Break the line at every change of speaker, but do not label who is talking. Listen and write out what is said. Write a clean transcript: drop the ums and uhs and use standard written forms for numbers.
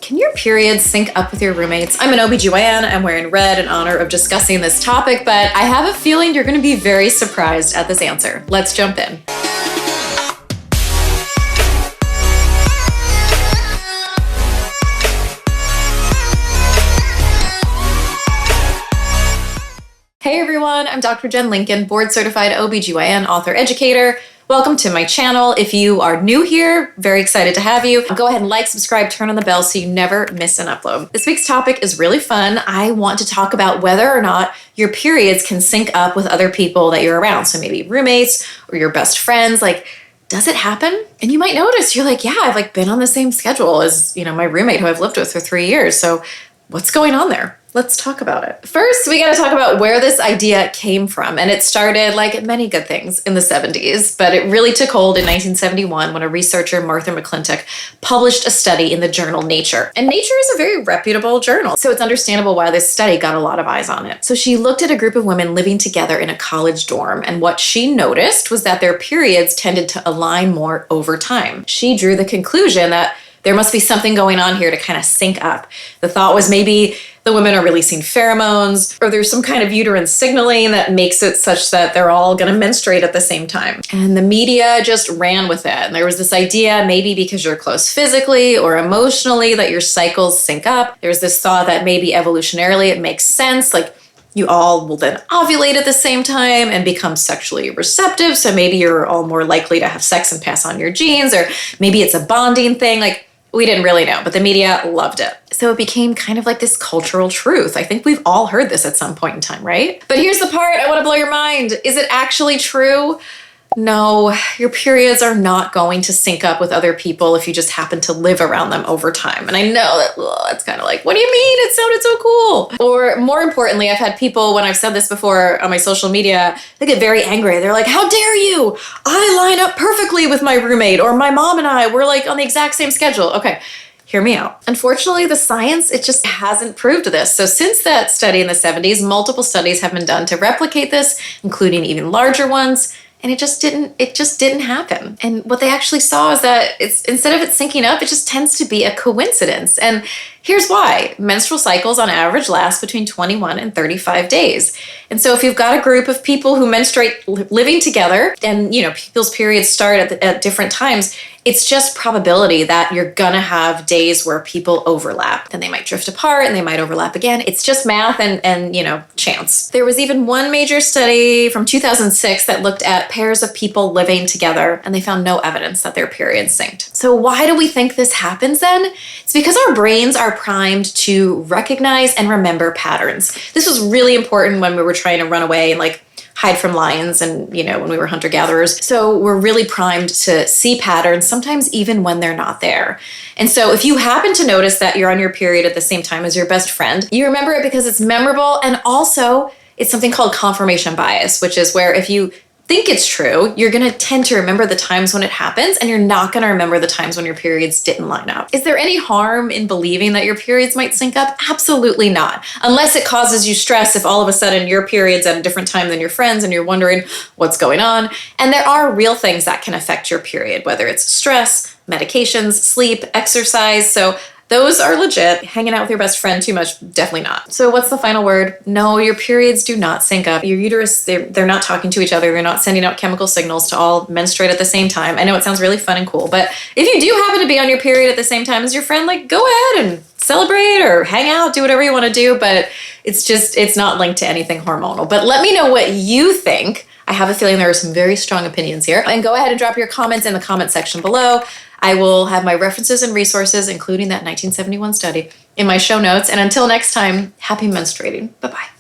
Can your periods sync up with your roommates? I'm an OBGYN. I'm wearing red in honor of discussing this topic, but I have a feeling you're going to be very surprised at this answer. Let's jump in. Hey everyone, I'm Dr. Jen Lincoln, board certified OBGYN author educator. Welcome to my channel. If you are new here, very excited to have you. Go ahead and like, subscribe, turn on the bell so you never miss an upload. This week's topic is really fun. I want to talk about whether or not your periods can sync up with other people that you're around. So maybe roommates or your best friends. Like, does it happen? And you might notice, you're like, yeah, I've been on the same schedule as, my roommate who I've lived with for 3 years. So what's going on there? Let's talk about it. First, we got to talk about where this idea came from. And it started, like many good things, in the 70s, but it really took hold in 1971 when a researcher, Martha McClintock, published a study in the journal Nature. And Nature is a very reputable journal, so it's understandable why this study got a lot of eyes on it. So she looked at a group of women living together in a college dorm, and what she noticed was that their periods tended to align more over time. She drew the conclusion that there must be something going on here to kind of sync up. The thought was maybe the women are releasing pheromones, or there's some kind of uterine signaling that makes it such that they're all going to menstruate at the same time. And the media just ran with it. And there was this idea, maybe because you're close physically or emotionally, that your cycles sync up. There's this thought that maybe evolutionarily it makes sense, like you all will then ovulate at the same time and become sexually receptive. So maybe you're all more likely to have sex and pass on your genes, or maybe it's a bonding thing. We didn't really know, but the media loved it. So it became kind of like this cultural truth. I think we've all heard this at some point in time, right? But here's the part I want to blow your mind. Is it actually true? No, your periods are not going to sync up with other people if you just happen to live around them over time. And I know that it's kind of like, what do you mean? It sounded so cool. Or more importantly, I've had people, when I've said this before on my social media, they get very angry. They're like, how dare you? I line up perfectly with my roommate, or my mom and I, we're on the exact same schedule. Okay. Hear me out. Unfortunately, the science, it just hasn't proved this. So since that study in the 70s, multiple studies have been done to replicate this, including even larger ones. And it just didn't happen. And what they actually saw is that instead of it syncing up, it just tends to be a coincidence. And here's why. Menstrual cycles on average last between 21 and 35 days. And so if you've got a group of people who menstruate living together and, people's periods start at different times, it's just probability that you're gonna have days where people overlap. Then they might drift apart and they might overlap again. It's just math and chance. There was even one major study from 2006 that looked at pairs of people living together, and they found no evidence that their periods synced. So why do we think this happens then? It's because our brains are primed to recognize and remember patterns. This was really important when we were trying to run away and hide from lions and, when we were hunter-gatherers. So we're really primed to see patterns, sometimes even when they're not there. And so if you happen to notice that you're on your period at the same time as your best friend, you remember it because it's memorable, and also it's something called confirmation bias, which is where if you think it's true, you're going to tend to remember the times when it happens, and you're not going to remember the times when your periods didn't line up. Is there any harm in believing that your periods might sync up? Absolutely not. Unless it causes you stress if all of a sudden your period's at a different time than your friends and you're wondering what's going on. And there are real things that can affect your period, whether it's stress, medications, sleep, exercise. So those are legit. Hanging out with your best friend too much, definitely not. So what's the final word? No, your periods do not sync up. Your uterus, they're not talking to each other. They're not sending out chemical signals to all menstruate at the same time. I know it sounds really fun and cool, but if you do happen to be on your period at the same time as your friend, go ahead and celebrate or hang out, do whatever you want to do, but it's not linked to anything hormonal. But let me know what you think. I have a feeling there are some very strong opinions here. And go ahead and drop your comments in the comment section below. I will have my references and resources, including that 1971 study, in my show notes. And until next time, happy menstruating. Bye-bye.